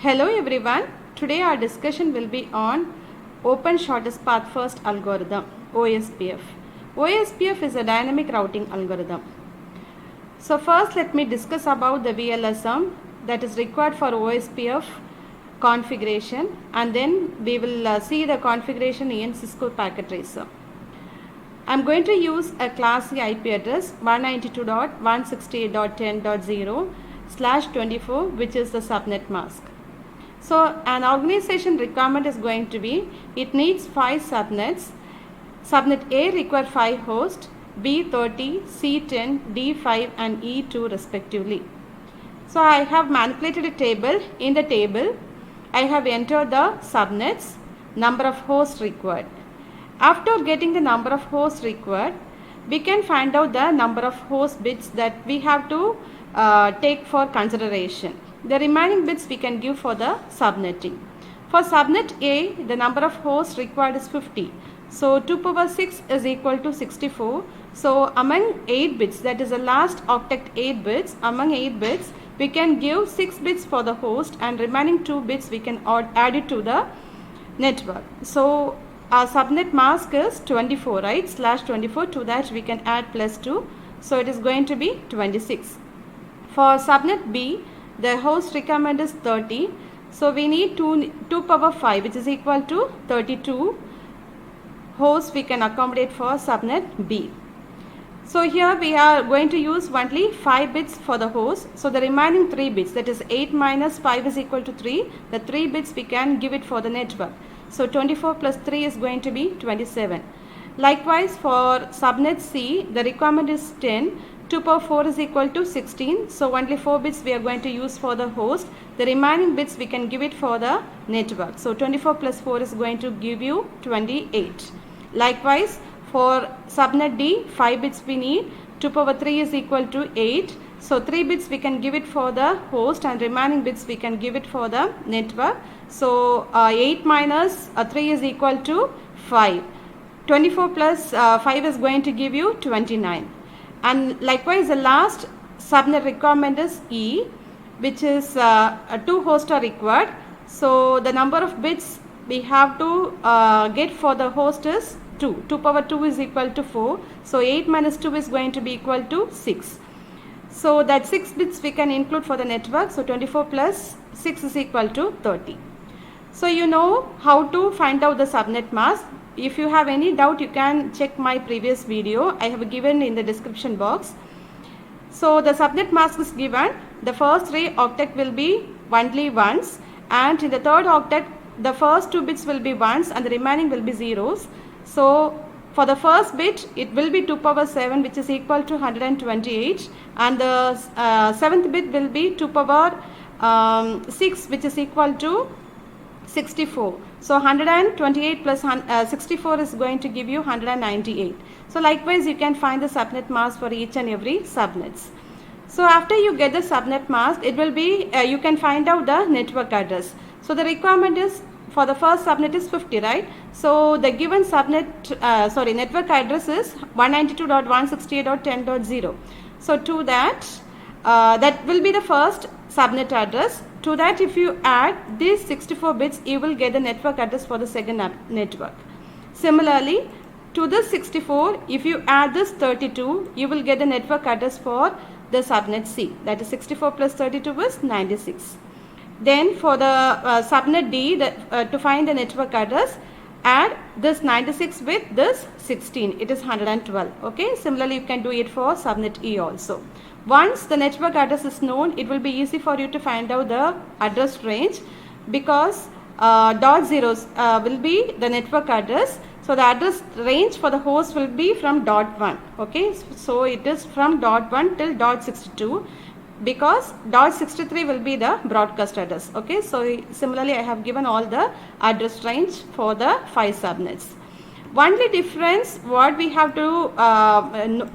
Hello everyone. Today our discussion will be on Open Shortest Path First algorithm, OSPF. OSPF is a dynamic routing algorithm. So first let me discuss about the VLSM that is required for OSPF configuration, and then we will see the configuration in Cisco Packet Tracer. I am going to use a class C IP address 192.168.10.0/24, which is the subnet mask. So an organization requirement is going to be, it needs 5 subnets. Subnet A require 5 hosts, B 30, C 10, D 5 and E 2 respectively. So I have manipulated a table. In the table I have entered the subnets, number of hosts required. After getting the number of hosts required, we can find out the number of host bits that we have to take for consideration. The remaining bits we can give for the subnetting. For subnet A, the number of hosts required is 50. So 2 power 6 is equal to 64. So among 8 bits, that is the last octet 8 bits, among 8 bits, we can give 6 bits for the host and remaining 2 bits we can add it to the network. So our subnet mask is 24, right? /24, to that we can add +2. So it is going to be 26. For subnet B, the host requirement is 30. So we need 2 power 5, which is equal to 32 hosts we can accommodate for subnet B. So here we are going to use only 5 bits for the host. So the remaining 3 bits, that is 8 minus 5 is equal to 3. The 3 bits we can give it for the network. So 24 plus 3 is going to be 27. Likewise for subnet C, the requirement is 10. 2 power 4 is equal to 16. So only 4 bits we are going to use for the host. The remaining bits we can give it for the network. So 24 plus 4 is going to give you 28. Likewise for subnet D, 5 bits we need. 2 power 3 is equal to 8. So 3 bits we can give it for the host and remaining bits we can give it for the network. So 8 minus 3 is equal to 5. 24 plus 5 is going to give you 29. And likewise the last subnet requirement is E, which is 2 hosts are required. So the number of bits we have to get for the host is 2. 2 power 2 is equal to 4. So 8 minus 2 is going to be equal to 6. So that 6 bits we can include for the network. So 24 plus 6 is equal to 30. So you know how to find out the subnet mask. If you have any doubt, you can check my previous video. I have given in the description box. So the subnet mask is given. The first 3 octet will be only ones, and in the third octet the first 2 bits will be ones and the remaining will be zeros. So for the first bit it will be 2 power 7, which is equal to 128, and the 7th bit will be 2 power 6, which is equal to 64. So 128 plus 64 is going to give you 198. So likewise you can find the subnet mask for each and every subnets. So after you get the subnet mask, it will be you can find out the network address. So the requirement is for the first subnet is 50, right? So the given subnet network address is 192.168.10.0. So to that that will be the first subnet address. To that, if you add these 64 bits, you will get the network address for the second network. Similarly, to this 64, if you add this 32, you will get the network address for the subnet C. That is 64 plus 32 is 96. Then for the subnet D, to find the network address, add this 96 with this 16. It is 112. Okay. Similarly, you can do it for subnet E also. Once the network address is known, it will be easy for you to find out the address range, because dot zeros will be the network address. So the address range for the host will be from dot 1. Okay, so it is from dot 1 till dot 62, because dot 63 will be the broadcast address. Okay, so similarly I have given all the address range for the 5 subnets. Only difference what we have to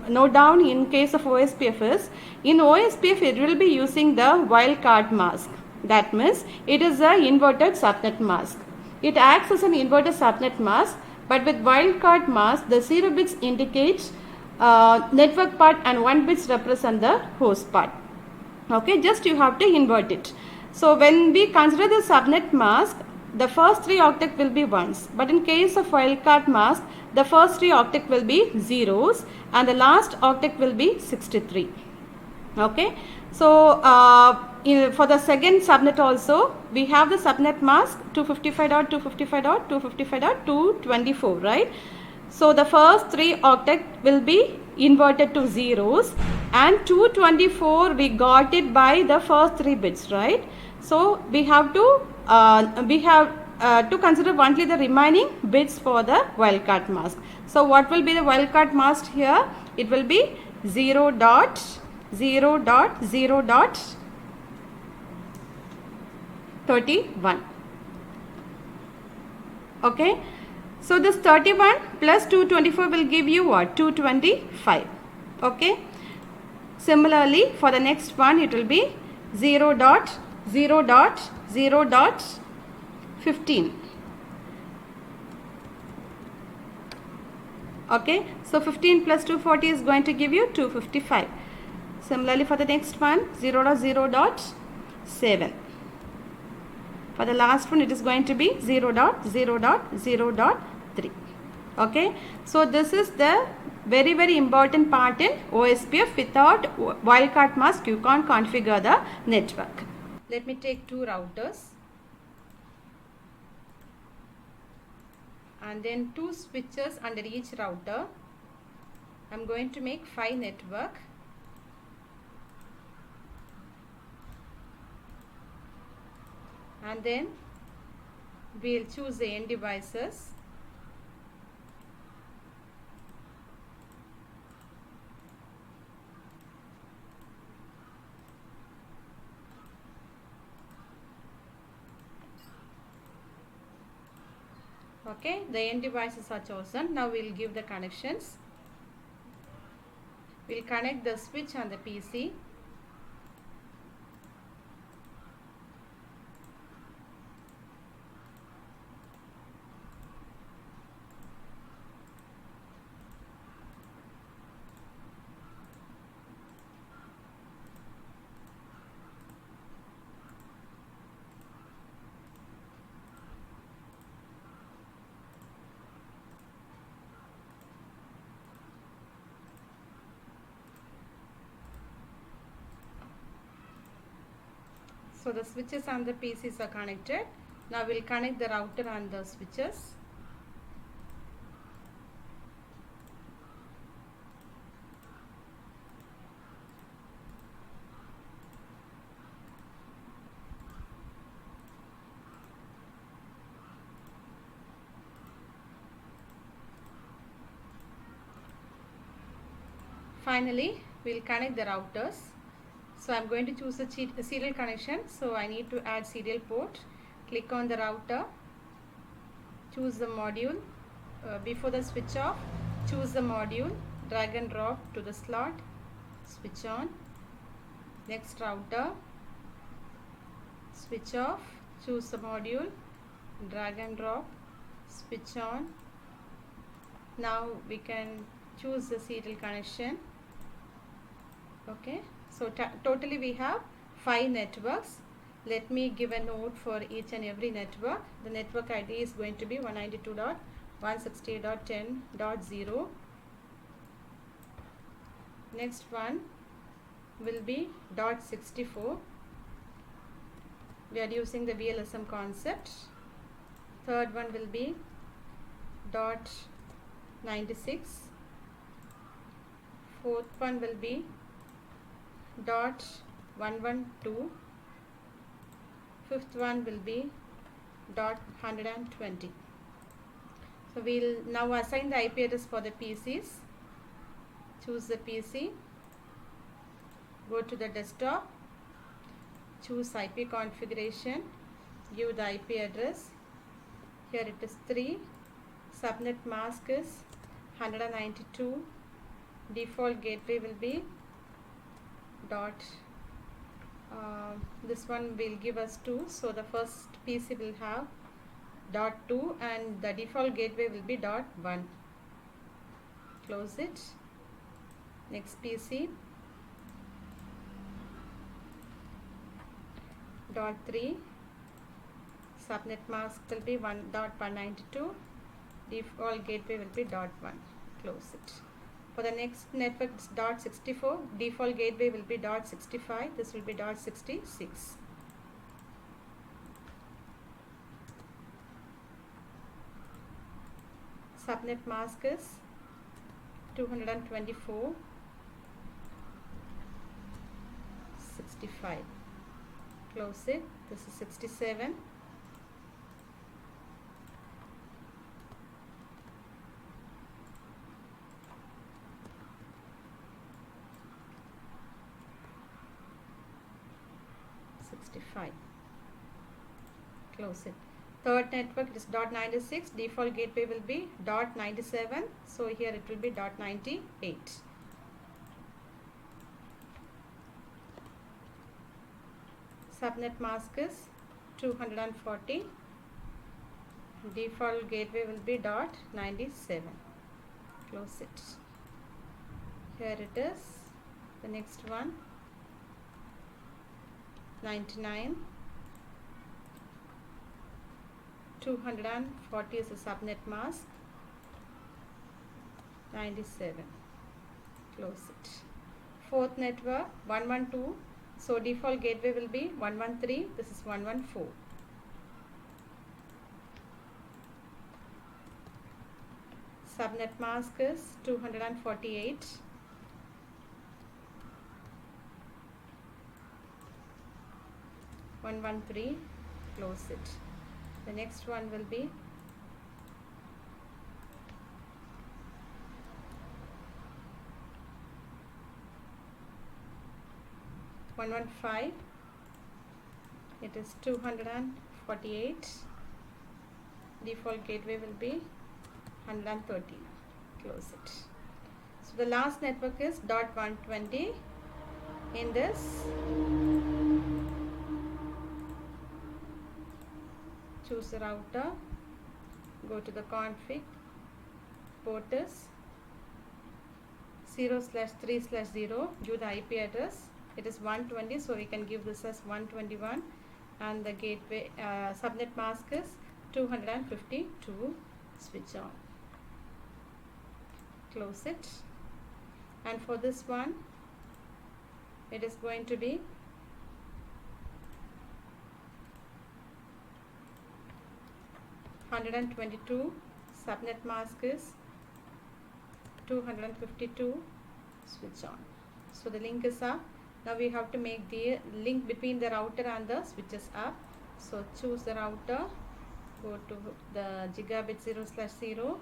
note down in case of OSPF is, in OSPF it will be using the wildcard mask. That means it is a inverted subnet mask. It acts as an inverted subnet mask, but with wildcard mask the 0 bits indicates network part and 1 bits represent the host part. Okay, just you have to invert it. So when we consider the subnet mask, the first 3 octet will be ones, but in case of wildcard mask, the first 3 octet will be zeros and the last octet will be 63. Okay, so for the second subnet also, we have the subnet mask 255.255.255.224, right? So the first 3 octet will be inverted to zeros and 224 we got it by the first 3 bits, right? So we have to consider only the remaining bits for the wildcard mask. So what will be the wildcard mask here? It will be 0.0.0.31. Okay, so this 31 plus 224 will give you what? 225. Okay, similarly for the next one it will be 0.0.0.15. Okay, so 15 plus 240 is going to give you 255. Similarly for the next one 0.0.7. For the last one it is going to be 0.0.0.3. Okay, so this is the very important part in OSPF. Without wildcard mask you can't configure the network. Let me take 2 routers and then 2 switches under each router. I am going to make 5 network. And then we will choose the end devices. Okay, the end devices are chosen. Now we will give the connections. We will connect the switch on the PC. So the switches and the PCs are connected. Now we will connect the router and the switches. Finally, we will connect the routers. So I am going to choose a serial connection. So I need to add serial port. Click on the router. Choose the module. Before the switch off, choose the module. Drag and drop to the slot. Switch on. Next router. Switch off. Choose the module. Drag and drop. Switch on. Now we can choose the serial connection. Okay, so totally we have 5 networks. Let me give a note for each and every network. The network ID is going to be 192.168.10.0. Next one will be .64. We are using the VLSM concept. Third one will be .96. Fourth one will be .112. Fifth one will be .120. So we will now assign the IP address for the PCs. Choose the PC. Go to the desktop. Choose IP configuration. Give the IP address. Here it is 3. Subnet mask is 192. Default gateway will be this one will give us 2, so the first PC will have .2 and the default gateway will be .1. Close it. Next PC dot 3, subnet mask will be 1.192, default gateway will be dot 1, close it. For the next network it's dot 64, default gateway will be dot 65, this will be dot 66. Subnet mask is 224, 65, close it. This is 67. Close it. Third network is dot 96, default gateway will be dot 97, so here it will be dot 98. Subnet mask is 240, default gateway will be dot 97, close it. Here it is, the next one, 99, 240 is a subnet mask, 97, close it. Fourth network 112, so default gateway will be 113, this is 114. Subnet mask is 248, close it. The next one will be 115, it is 248, default gateway will be 130, close it. So the last network is dot 120. In this, choose the router, go to the config, port is 0/3/0, give the IP address, it is 120, so we can give this as 121, and the gateway subnet mask is 252, switch on, close it. And for this one it is going to be 122, subnet mask is 252, switch on. So the link is up. Now we have to make the link between the router and the switches up. So choose the router, go to the gigabit 0/0,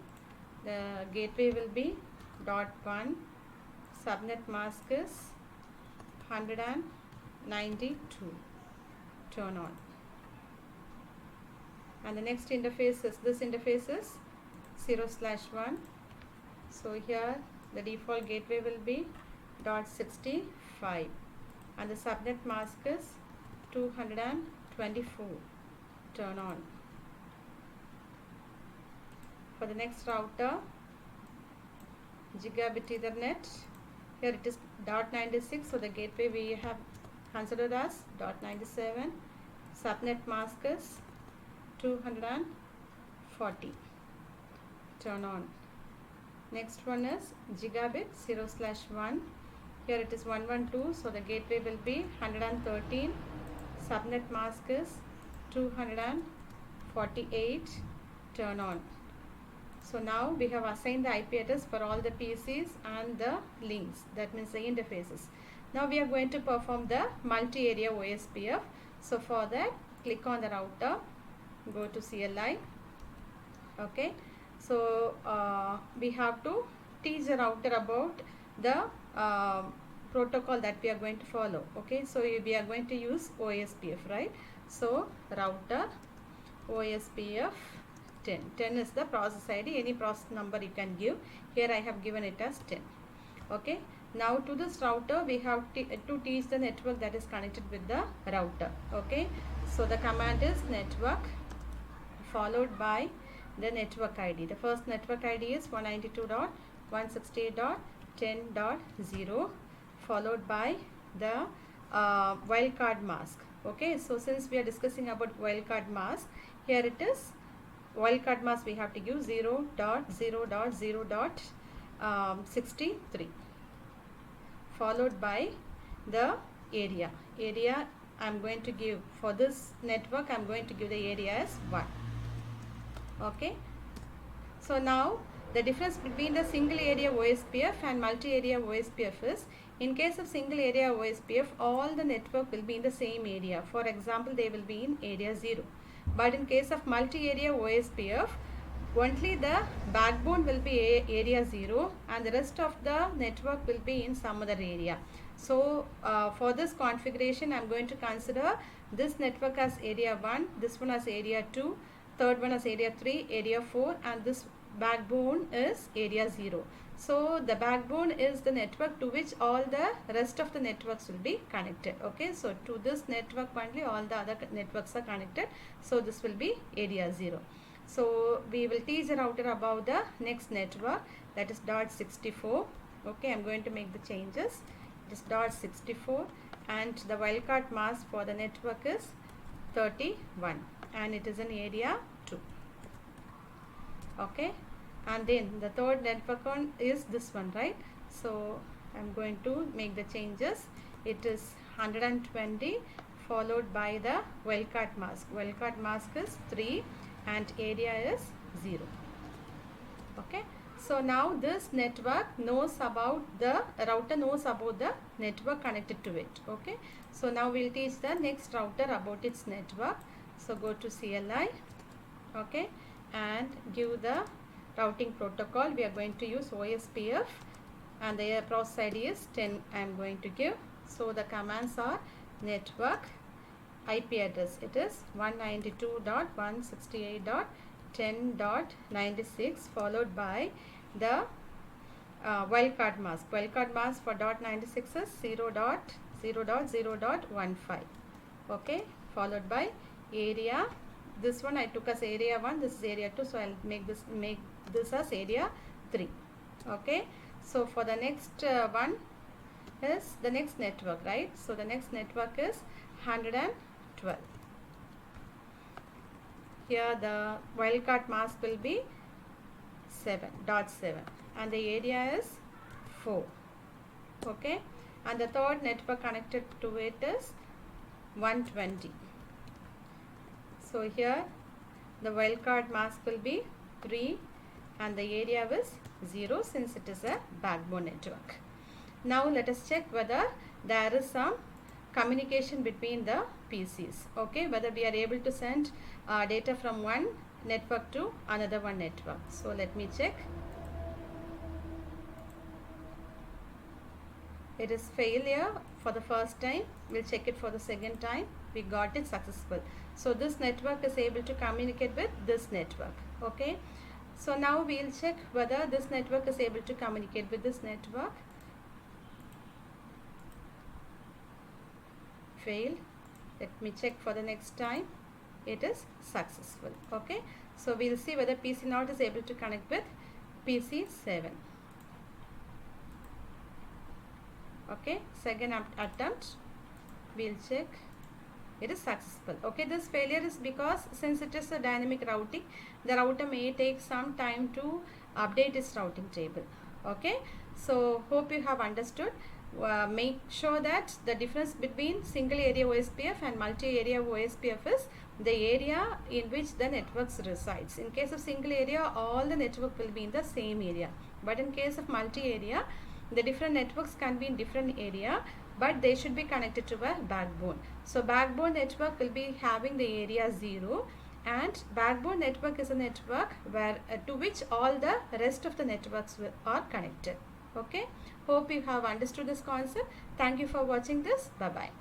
the gateway will be dot 1, subnet mask is 192, turn on. And the next interface is, this interface is 0/1, so here the default gateway will be dot 65, and the subnet mask is 224, turn on. For the next router, gigabit ethernet, here it is dot 96, so the gateway we have considered as dot 97, subnet mask is 240, turn on. Next one is gigabit 0/1, here it is 112, so the gateway will be 113, subnet mask is 248, turn on. So now we have assigned the IP address for all the PCs and the links, that means the interfaces. Now we are going to perform the multi-area OSPF. So for that, click on the router, go to CLI. Okay, so we have to teach the router about the protocol that we are going to follow. Okay, so we are going to use OSPF, right? So router OSPF 10 is the process ID, any process number you can give. Here I have given it as 10. Okay, now to this router we have to teach the network that is connected with the router. Okay, so the command is network followed by the network ID. The first network ID is 192.168.10.0, followed by the wildcard mask. Okay, so since we are discussing about wildcard mask, here it is. Wildcard mask we have to give 0.0.0.63 followed by the area. Area I'm going to give for this network, I'm going to give the area as 1. Okay, so now the difference between the single area OSPF and multi-area OSPF is, in case of single area OSPF, all the network will be in the same area. For example, they will be in area 0. But in case of multi-area OSPF, only the backbone will be area 0 and the rest of the network will be in some other area. So for this configuration, I am going to consider this network as area 1, this one as area 2, third one as area 3, area 4, and this backbone is area 0. So the backbone is the network to which all the rest of the networks will be connected. Okay, so to this network only all the other networks are connected. So this will be area 0. So we will teach a router about the next network, that is .64. Okay, I'm going to make the changes. It is .64 and the wildcard mask for the network is 31 and it is in area 2. Okay, and then the third network one is this one, right? So I'm going to make the changes. It is 120 followed by the wildcard mask. Wildcard mask is 3 and area is 0. Okay, so now this network knows about the router, knows about the network connected to it. Okay, so now we'll teach the next router about its network. So go to CLI, okay, and give the routing protocol. We are going to use OSPF and the process ID is 10 I am going to give. So the commands are network IP address, it is 192.168.10.96 followed by the wildcard mask. Wildcard mask for .96 is 0.0.0.15. Okay, followed by area. This one I took as area 1, this is area 2, so I'll make this as area 3. Okay, so for the next one is the next network, right? So the next network is 112. Here the wildcard mask will be 7.7 and the area is 4. Okay, and the third network connected to it is 120. So here the wildcard mask will be 3 and the area is 0 since it is a backbone network. Now let us check whether there is some communication between the PCs. Okay, whether we are able to send data from one network to another one network. So let me check. It is failure for the first time. We'll check it for the second time. We got it successful. So this network is able to communicate with this network. Okay, so now we'll check whether this network is able to communicate with this network. Failed. Let me check for the next time. It is successful. Okay, so we'll see whether PC0 is able to connect with PC7. Okay, second attempt, we'll check. It is successful. Okay, this failure is because since it is a dynamic routing, the router may take some time to update its routing table. Okay, so hope you have understood. Make sure that the difference between single area OSPF and multi-area OSPF is the area in which the networks resides. In case of single area, all the network will be in the same area, but in case of multi-area, the different networks can be in different area, but they should be connected to a backbone. So backbone network will be having the area 0 and backbone network is a network where to which all the rest of the networks are connected. Okay, hope you have understood this concept. Thank you for watching this. Bye bye.